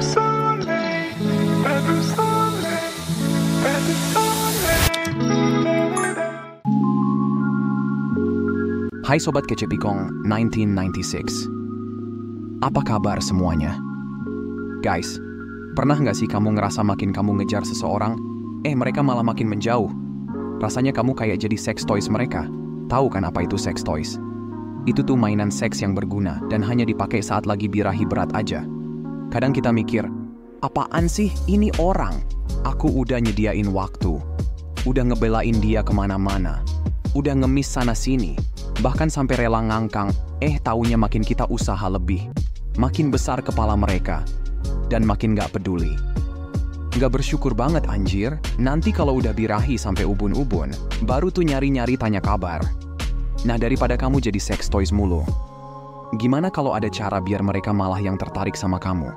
Hai Sobat Kece Pikong 1996. Apa kabar semuanya? Guys, pernah nggak sih kamu ngerasa makin kamu ngejar seseorang, mereka malah makin menjauh? Rasanya kamu kayak jadi sex toys mereka. Tahu kan apa itu sex toys? Itu tuh mainan seks yang berguna dan hanya dipakai saat lagi birahi berat aja. Kadang kita mikir, apaan sih ini orang? Aku udah nyediain waktu, udah ngebelain dia kemana-mana, udah ngemis sana-sini, bahkan sampai rela ngangkang, taunya makin kita usaha lebih, makin besar kepala mereka, dan makin gak peduli. Gak bersyukur banget anjir, nanti kalau udah birahi sampai ubun-ubun, baru tuh nyari-nyari tanya kabar. Nah daripada kamu jadi sex toys mulu, gimana kalau ada cara biar mereka malah yang tertarik sama kamu?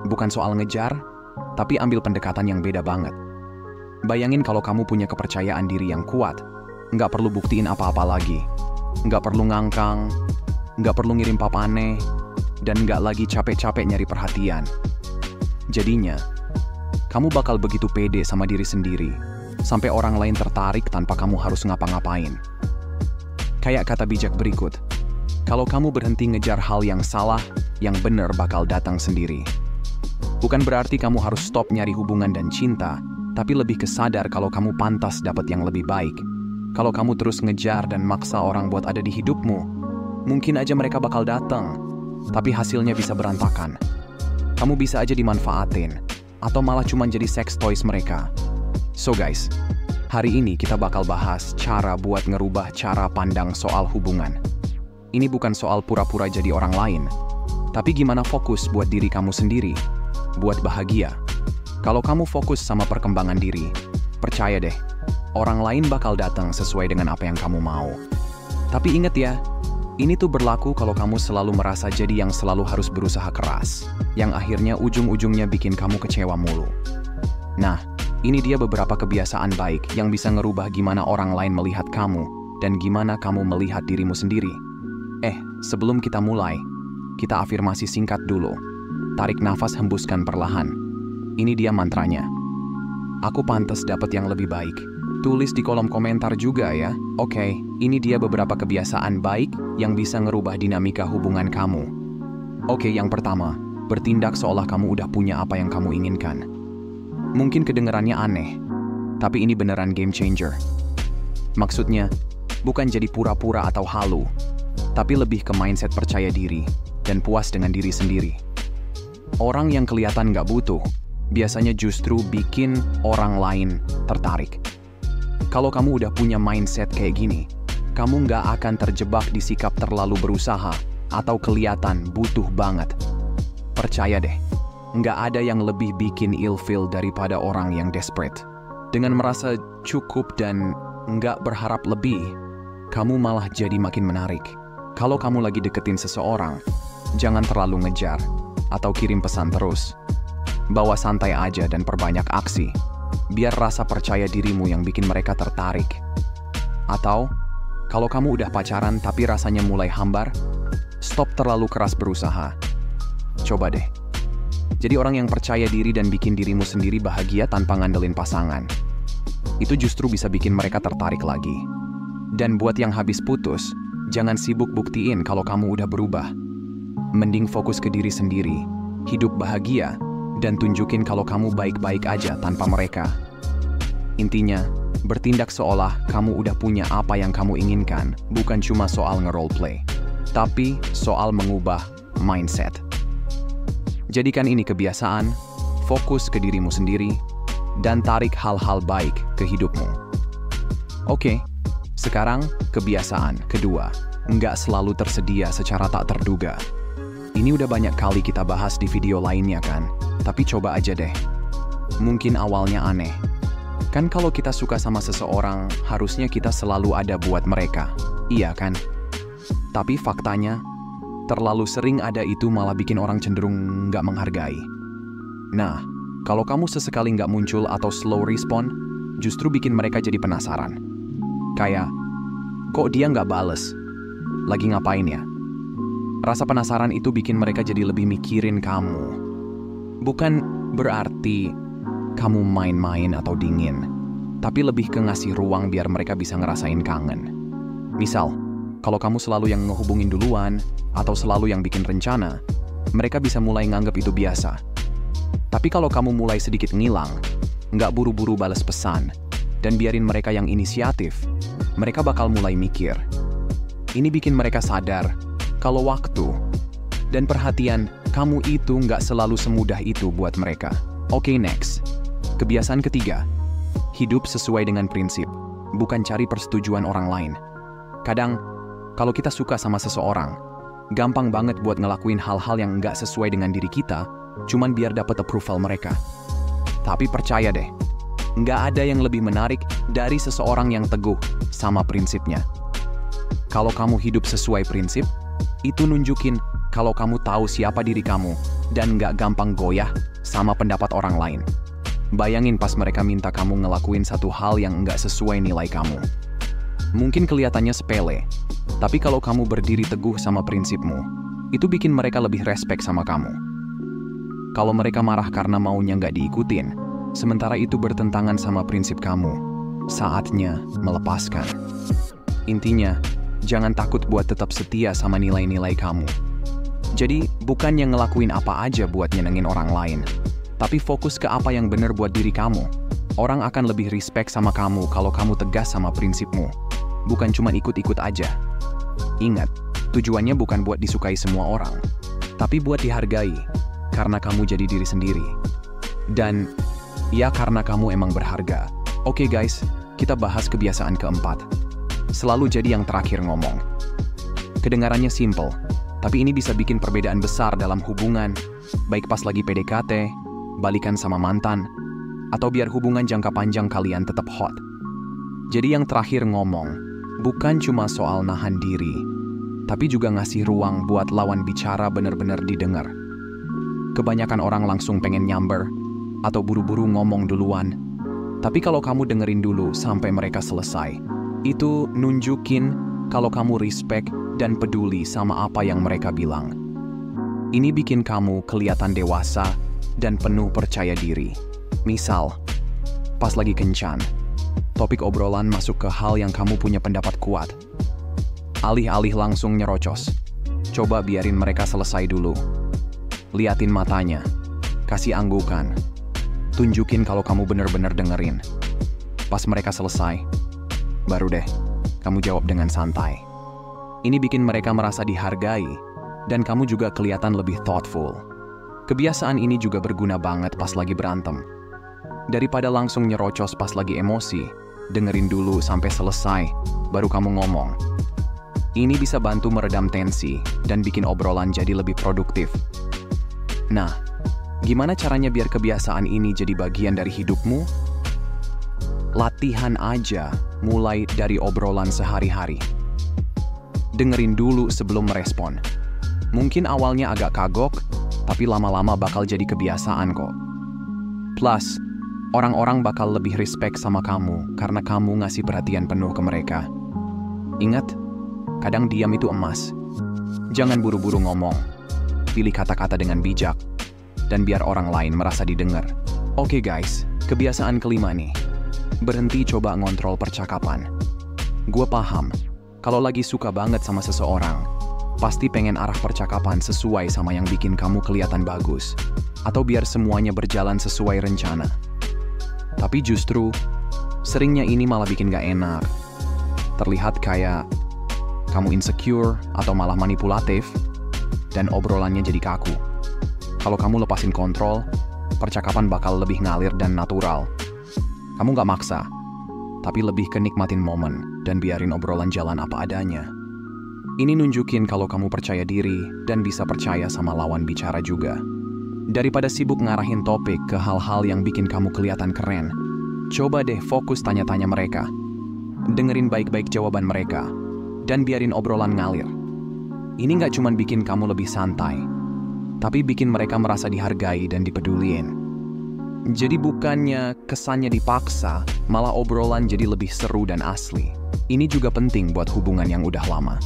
Bukan soal ngejar, tapi ambil pendekatan yang beda banget. Bayangin kalau kamu punya kepercayaan diri yang kuat, nggak perlu buktiin apa-apa lagi. Nggak perlu ngangkang, nggak perlu ngirim papane, dan nggak lagi capek-capek nyari perhatian. Jadinya, kamu bakal begitu pede sama diri sendiri, sampai orang lain tertarik tanpa kamu harus ngapa-ngapain. Kayak kata bijak berikut, kalau kamu berhenti ngejar hal yang salah, yang benar bakal datang sendiri. Bukan berarti kamu harus stop nyari hubungan dan cinta, tapi lebih kesadar kalau kamu pantas dapat yang lebih baik. Kalau kamu terus ngejar dan maksa orang buat ada di hidupmu, mungkin aja mereka bakal datang, tapi hasilnya bisa berantakan. Kamu bisa aja dimanfaatin, atau malah cuma jadi sex toys mereka. So guys, hari ini kita bakal bahas cara buat ngerubah cara pandang soal hubungan. Ini bukan soal pura-pura jadi orang lain, tapi gimana fokus buat diri kamu sendiri, buat bahagia. Kalau kamu fokus sama perkembangan diri, percaya deh, orang lain bakal datang sesuai dengan apa yang kamu mau. Tapi ingat ya, ini tuh berlaku kalau kamu selalu merasa jadi yang selalu harus berusaha keras, yang akhirnya ujung-ujungnya bikin kamu kecewa mulu. Nah, ini dia beberapa kebiasaan baik yang bisa ngerubah gimana orang lain melihat kamu, dan gimana kamu melihat dirimu sendiri. Sebelum kita mulai, kita afirmasi singkat dulu. Tarik nafas, hembuskan perlahan. Ini dia mantranya. Aku pantas dapat yang lebih baik. Tulis di kolom komentar juga ya. Oke, ini dia beberapa kebiasaan baik yang bisa ngerubah dinamika hubungan kamu. Oke, yang pertama, bertindak seolah kamu udah punya apa yang kamu inginkan. Mungkin kedengarannya aneh, tapi ini beneran game changer. Maksudnya, bukan jadi pura-pura atau halu, tapi lebih ke mindset percaya diri dan puas dengan diri sendiri. Orang yang kelihatan nggak butuh, biasanya justru bikin orang lain tertarik. Kalau kamu udah punya mindset kayak gini, kamu nggak akan terjebak di sikap terlalu berusaha atau kelihatan butuh banget. Percaya deh, nggak ada yang lebih bikin ilfeel daripada orang yang desperate. Dengan merasa cukup dan nggak berharap lebih, kamu malah jadi makin menarik. Kalau kamu lagi deketin seseorang, jangan terlalu ngejar atau kirim pesan terus. Bawa santai aja dan perbanyak aksi. Biar rasa percaya dirimu yang bikin mereka tertarik. Atau, kalau kamu udah pacaran tapi rasanya mulai hambar, stop terlalu keras berusaha. Coba deh. Jadi orang yang percaya diri dan bikin dirimu sendiri bahagia tanpa ngandelin pasangan. Itu justru bisa bikin mereka tertarik lagi. Dan buat yang habis putus, jangan sibuk buktiin kalau kamu udah berubah. Mending fokus ke diri sendiri, hidup bahagia, dan tunjukin kalau kamu baik-baik aja tanpa mereka. Intinya, bertindak seolah kamu udah punya apa yang kamu inginkan, bukan cuma soal nge-roleplay, tapi soal mengubah mindset. Jadikan ini kebiasaan, fokus ke dirimu sendiri, dan tarik hal-hal baik ke hidupmu. Oke, sekarang kebiasaan kedua, nggak selalu tersedia secara tak terduga. Ini udah banyak kali kita bahas di video lainnya kan? Tapi coba aja deh. Mungkin awalnya aneh. Kan kalau kita suka sama seseorang, harusnya kita selalu ada buat mereka. Iya kan? Tapi faktanya, terlalu sering ada itu malah bikin orang cenderung nggak menghargai. Nah, kalau kamu sesekali nggak muncul atau slow respon, justru bikin mereka jadi penasaran. Kayak, kok dia nggak bales? Lagi ngapain ya? Rasa penasaran itu bikin mereka jadi lebih mikirin kamu. Bukan berarti kamu main-main atau dingin, tapi lebih ke ngasih ruang biar mereka bisa ngerasain kangen. Misal, kalau kamu selalu yang ngehubungin duluan, atau selalu yang bikin rencana, mereka bisa mulai nganggep itu biasa. Tapi kalau kamu mulai sedikit ngilang, nggak buru-buru balas pesan, dan biarin mereka yang inisiatif, mereka bakal mulai mikir. Ini bikin mereka sadar kalau waktu dan perhatian kamu itu nggak selalu semudah itu buat mereka. Oke, next. Kebiasaan ketiga, hidup sesuai dengan prinsip, bukan cari persetujuan orang lain. Kadang, kalau kita suka sama seseorang, gampang banget buat ngelakuin hal-hal yang nggak sesuai dengan diri kita, cuman biar dapat approval mereka. Tapi percaya deh, nggak ada yang lebih menarik dari seseorang yang teguh sama prinsipnya. Kalau kamu hidup sesuai prinsip, itu nunjukin kalau kamu tahu siapa diri kamu dan nggak gampang goyah sama pendapat orang lain. Bayangin pas mereka minta kamu ngelakuin satu hal yang nggak sesuai nilai kamu. Mungkin kelihatannya sepele, tapi kalau kamu berdiri teguh sama prinsipmu, itu bikin mereka lebih respect sama kamu. Kalau mereka marah karena maunya nggak diikutin, sementara itu bertentangan sama prinsip kamu, saatnya melepaskan. Intinya, jangan takut buat tetap setia sama nilai-nilai kamu. Jadi, bukan yang ngelakuin apa aja buat nyenengin orang lain, tapi fokus ke apa yang benar buat diri kamu. Orang akan lebih respect sama kamu kalau kamu tegas sama prinsipmu, bukan cuma ikut-ikut aja. Ingat, tujuannya bukan buat disukai semua orang, tapi buat dihargai, karena kamu jadi diri sendiri. Dan, ya karena kamu emang berharga. Oke guys, kita bahas kebiasaan keempat. Selalu jadi yang terakhir ngomong. Kedengarannya simple, tapi ini bisa bikin perbedaan besar dalam hubungan, baik pas lagi PDKT, balikan sama mantan, atau biar hubungan jangka panjang kalian tetap hot. Jadi yang terakhir ngomong, bukan cuma soal nahan diri, tapi juga ngasih ruang buat lawan bicara benar-benar didengar. Kebanyakan orang langsung pengen nyamber, atau buru-buru ngomong duluan. Tapi kalau kamu dengerin dulu sampai mereka selesai, itu nunjukin kalau kamu respect dan peduli sama apa yang mereka bilang. Ini bikin kamu kelihatan dewasa dan penuh percaya diri. Misal, pas lagi kencan, topik obrolan masuk ke hal yang kamu punya pendapat kuat. Alih-alih langsung nyerocos, coba biarin mereka selesai dulu. Liatin matanya, kasih anggukan, tunjukin kalau kamu benar-benar dengerin. Pas mereka selesai, baru deh, kamu jawab dengan santai. Ini bikin mereka merasa dihargai, dan kamu juga kelihatan lebih thoughtful. Kebiasaan ini juga berguna banget pas lagi berantem. Daripada langsung nyerocos pas lagi emosi, dengerin dulu sampai selesai, baru kamu ngomong. Ini bisa bantu meredam tensi, dan bikin obrolan jadi lebih produktif. Nah, gimana caranya biar kebiasaan ini jadi bagian dari hidupmu? Latihan aja, mulai dari obrolan sehari-hari. Dengerin dulu sebelum merespon. Mungkin awalnya agak kagok, tapi lama-lama bakal jadi kebiasaan kok. Plus, orang-orang bakal lebih respect sama kamu karena kamu ngasih perhatian penuh ke mereka. Ingat, kadang diam itu emas. Jangan buru-buru ngomong. Pilih kata-kata dengan bijak, dan biar orang lain merasa didengar. Oke guys, kebiasaan kelima nih. Berhenti coba ngontrol percakapan. Gue paham, kalau lagi suka banget sama seseorang, pasti pengen arah percakapan sesuai sama yang bikin kamu kelihatan bagus, atau biar semuanya berjalan sesuai rencana. Tapi justru, seringnya ini malah bikin gak enak. Terlihat kayak kamu insecure atau malah manipulatif, dan obrolannya jadi kaku. Kalau kamu lepasin kontrol, percakapan bakal lebih ngalir dan natural. Kamu gak maksa, tapi lebih ke nikmatin momen dan biarin obrolan jalan apa adanya. Ini nunjukin kalau kamu percaya diri dan bisa percaya sama lawan bicara juga. Daripada sibuk ngarahin topik ke hal-hal yang bikin kamu kelihatan keren, coba deh fokus tanya-tanya mereka. Dengerin baik-baik jawaban mereka, dan biarin obrolan ngalir. Ini nggak cuma bikin kamu lebih santai, tapi bikin mereka merasa dihargai dan dipedulin. Jadi bukannya kesannya dipaksa, malah obrolan jadi lebih seru dan asli. Ini juga penting buat hubungan yang udah lama.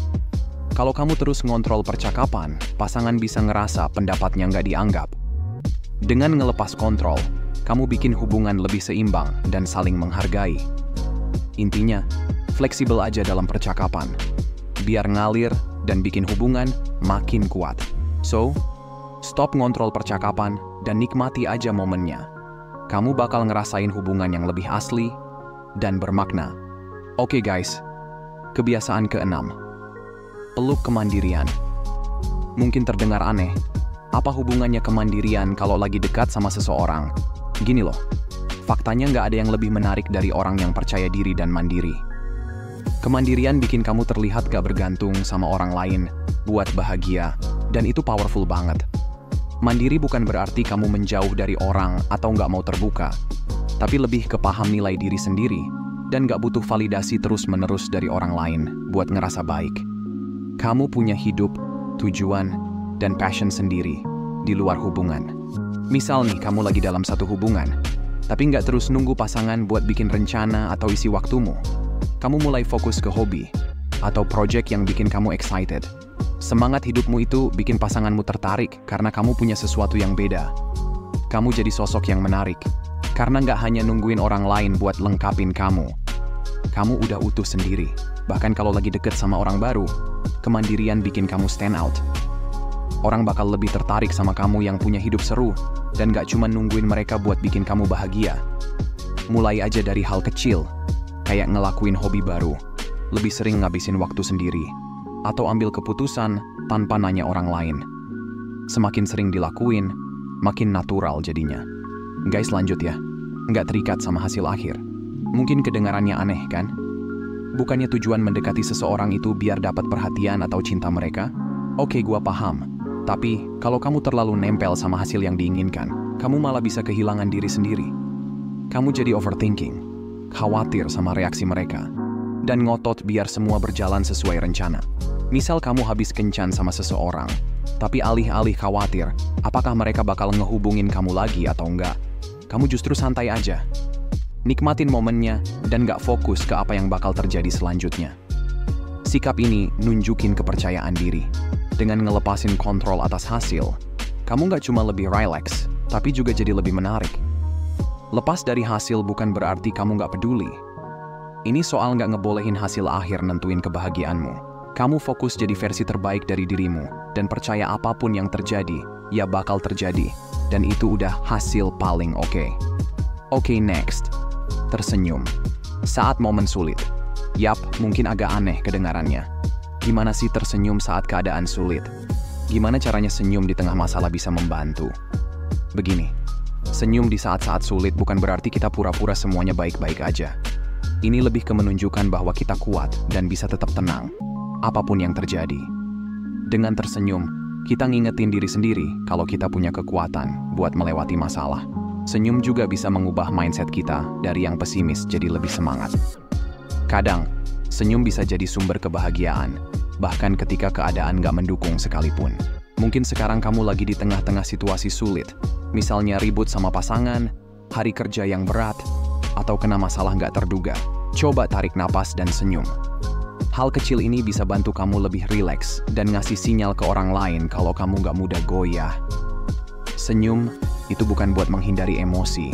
Kalau kamu terus ngontrol percakapan, pasangan bisa ngerasa pendapatnya nggak dianggap. Dengan ngelepas kontrol, kamu bikin hubungan lebih seimbang dan saling menghargai. Intinya, fleksibel aja dalam percakapan. Biar ngalir dan bikin hubungan makin kuat. So, stop ngontrol percakapan dan nikmati aja momennya. Kamu bakal ngerasain hubungan yang lebih asli dan bermakna. Oke guys, kebiasaan keenam. Peluk kemandirian. Mungkin terdengar aneh, apa hubungannya kemandirian kalau lagi dekat sama seseorang? Gini loh, faktanya nggak ada yang lebih menarik dari orang yang percaya diri dan mandiri. Kemandirian bikin kamu terlihat gak bergantung sama orang lain buat bahagia, dan itu powerful banget. Mandiri bukan berarti kamu menjauh dari orang atau nggak mau terbuka, tapi lebih ke paham nilai diri sendiri dan nggak butuh validasi terus-menerus dari orang lain buat ngerasa baik. Kamu punya hidup, tujuan, dan passion sendiri di luar hubungan. Misal nih, kamu lagi dalam satu hubungan, tapi nggak terus nunggu pasangan buat bikin rencana atau isi waktumu. Kamu mulai fokus ke hobi atau project yang bikin kamu excited. Semangat hidupmu itu bikin pasanganmu tertarik karena kamu punya sesuatu yang beda. Kamu jadi sosok yang menarik karena nggak hanya nungguin orang lain buat lengkapin kamu. Kamu udah utuh sendiri. Bahkan kalau lagi deket sama orang baru, kemandirian bikin kamu stand out. Orang bakal lebih tertarik sama kamu yang punya hidup seru dan gak cuma nungguin mereka buat bikin kamu bahagia. Mulai aja dari hal kecil, kayak ngelakuin hobi baru, lebih sering ngabisin waktu sendiri, atau ambil keputusan tanpa nanya orang lain. Semakin sering dilakuin, makin natural jadinya. Guys, lanjut ya. Nggak terikat sama hasil akhir. Mungkin kedengarannya aneh kan? Bukannya tujuan mendekati seseorang itu biar dapat perhatian atau cinta mereka? Oke, gua paham. Tapi, kalau kamu terlalu nempel sama hasil yang diinginkan, kamu malah bisa kehilangan diri sendiri. Kamu jadi overthinking, khawatir sama reaksi mereka, dan ngotot biar semua berjalan sesuai rencana. Misal kamu habis kencan sama seseorang, tapi alih-alih khawatir, apakah mereka bakal ngehubungin kamu lagi atau enggak, kamu justru santai aja. Nikmatin momennya dan gak fokus ke apa yang bakal terjadi selanjutnya. Sikap ini nunjukin kepercayaan diri. Dengan ngelepasin kontrol atas hasil, kamu gak cuma lebih relax, tapi juga jadi lebih menarik. Lepas dari hasil bukan berarti kamu gak peduli. Ini soal gak ngebolehin hasil akhir nentuin kebahagiaanmu. Kamu fokus jadi versi terbaik dari dirimu, dan percaya apapun yang terjadi, ya bakal terjadi. Dan itu udah hasil paling oke. Oke, next. Tersenyum. Saat momen sulit. Yap, mungkin agak aneh kedengarannya. Gimana sih tersenyum saat keadaan sulit? Gimana caranya senyum di tengah masalah bisa membantu? Begini, senyum di saat-saat sulit bukan berarti kita pura-pura semuanya baik-baik aja. Ini lebih ke menunjukkan bahwa kita kuat dan bisa tetap tenang, apapun yang terjadi. Dengan tersenyum, kita ngingetin diri sendiri kalau kita punya kekuatan buat melewati masalah. Senyum juga bisa mengubah mindset kita dari yang pesimis jadi lebih semangat. Kadang, senyum bisa jadi sumber kebahagiaan, bahkan ketika keadaan gak mendukung sekalipun. Mungkin sekarang kamu lagi di tengah-tengah situasi sulit, misalnya ribut sama pasangan, hari kerja yang berat, atau kena masalah gak terduga. Coba tarik napas dan senyum. Hal kecil ini bisa bantu kamu lebih rileks dan ngasih sinyal ke orang lain kalau kamu gak mudah goyah. Senyum itu bukan buat menghindari emosi,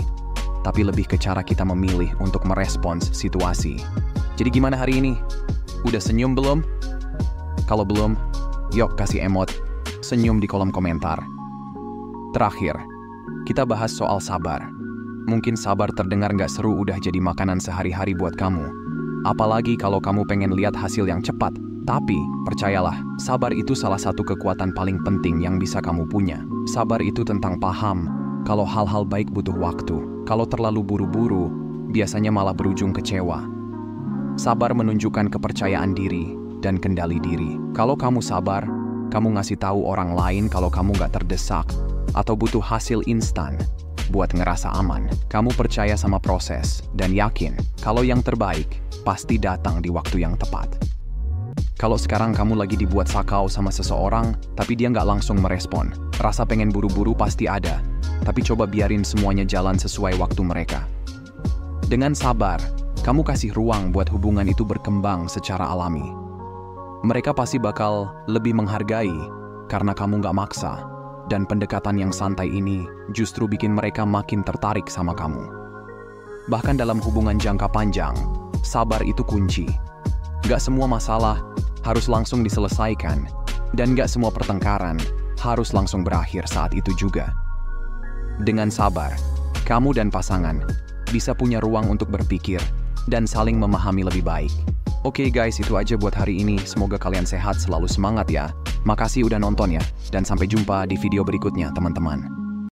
tapi lebih ke cara kita memilih untuk merespons situasi. Jadi gimana hari ini? Udah senyum belum? Kalau belum, yuk kasih emot senyum di kolom komentar. Terakhir, kita bahas soal sabar. Mungkin sabar terdengar nggak seru udah jadi makanan sehari-hari buat kamu. Apalagi kalau kamu pengen lihat hasil yang cepat. Tapi, percayalah, sabar itu salah satu kekuatan paling penting yang bisa kamu punya. Sabar itu tentang paham kalau hal-hal baik butuh waktu. Kalau terlalu buru-buru, biasanya malah berujung kecewa. Sabar menunjukkan kepercayaan diri dan kendali diri. Kalau kamu sabar, kamu ngasih tahu orang lain kalau kamu gak terdesak atau butuh hasil instan buat ngerasa aman. Kamu percaya sama proses dan yakin kalau yang terbaik pasti datang di waktu yang tepat. Kalau sekarang kamu lagi dibuat sakau sama seseorang, tapi dia nggak langsung merespon, rasa pengen buru-buru pasti ada, tapi coba biarin semuanya jalan sesuai waktu mereka. Dengan sabar, kamu kasih ruang buat hubungan itu berkembang secara alami. Mereka pasti bakal lebih menghargai karena kamu nggak maksa, Dan pendekatan yang santai ini justru bikin mereka makin tertarik sama kamu. Bahkan dalam hubungan jangka panjang, sabar itu kunci. Gak semua masalah harus langsung diselesaikan, dan gak semua pertengkaran harus langsung berakhir saat itu juga. Dengan sabar, kamu dan pasangan bisa punya ruang untuk berpikir dan saling memahami lebih baik. Oke guys, itu aja buat hari ini. Semoga kalian sehat, selalu semangat ya. Makasih udah nonton ya, dan sampai jumpa di video berikutnya teman-teman.